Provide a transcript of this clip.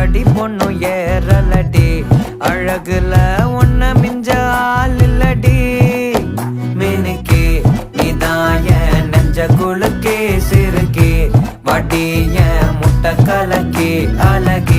படி பொண்ணும் ஏறலடி அழகுல ஒன்ன மிஞ்ச ஆள் இல்லடி மினுக்கி நீதான் என் நெஞ்ச குலுக்கி சிறுக்கி வடி என் முட்டை கலக்கி அழகி